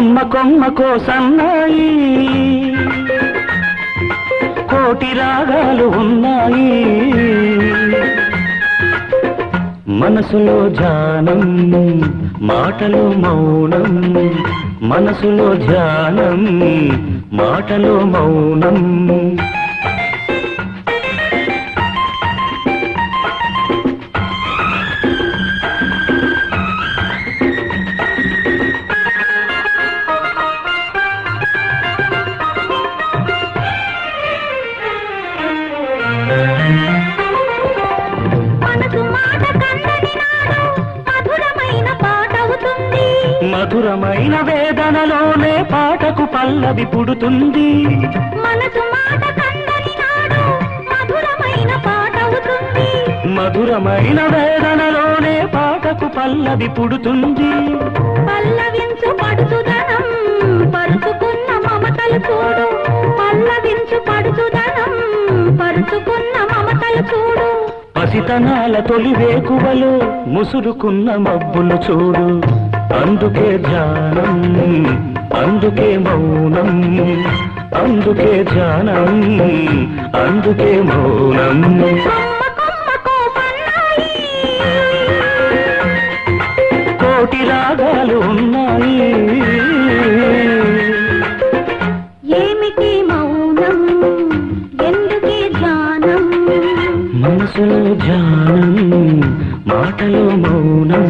కొమ్మ కొమ్మకో సన్నాయి కోటి రాగాలు ఉన్నాయి మనసులో ధ్యానం మాటలో మౌనం మనసులో ధ్యానం మాటలో మౌనం మధురమైన వేదనలోనే పాటకు పల్లవి పుడుతుంది మనసు మాట కందని నాడు మధురమైన పాట అవుతుంది మధురమైన వేదనలోనే పాటకు పల్లవి పుడుతుంది పల్లవించు పడుచుదనం పరుచుకున్న మమతలు చూడు పల్లవించు పడుచుదనం పరుచుకున్న మమతలు చూడు పసితనాల తొలి వేకువలో ముసురుకున్న మబ్బులు చూడు అందుకే ధ్యానం అందుకే మౌనం అందుకే ధ్యానం అందుకే మౌనం కోటి రాగాలు ఉన్నాయి ఏమిటి మౌనం ఎందుకే ధ్యానం మనసులో ధ్యానం మాటలో మౌనం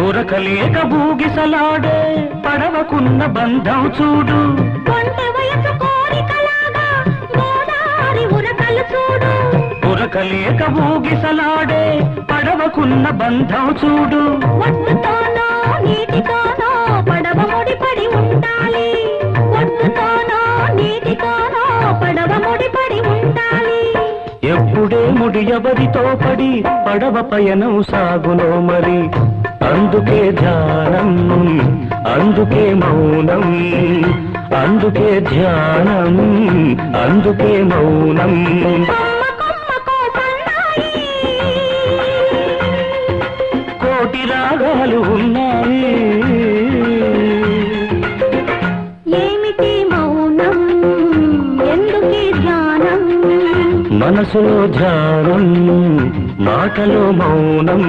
ఉరకలేక బూగిసలాడే పడవకున్న బంధం చూడు ఉరకలేక బూగిసలాడే పడవకున్న బంధం చూడు ఒడ్డుతోనో నీటితోనో పడవ ముడిపడి ఉండాలి ఒడ్డుతోనో నీటితోనో పడవ ముడిపడి ఉండాలి ఎప్పుడే ముడి ఎవరితో పడి పడవ పయనం సాగునో మరి అందుకే ధ్యానం అందుకే మౌనం అందుకే ధ్యానం అందుకే మౌనం కోటి రాగాలు ఉన్నాయి ఏమిటి మౌనం ఎందుకే ధ్యానం మనసులో ధ్యానం మాటలో మౌనం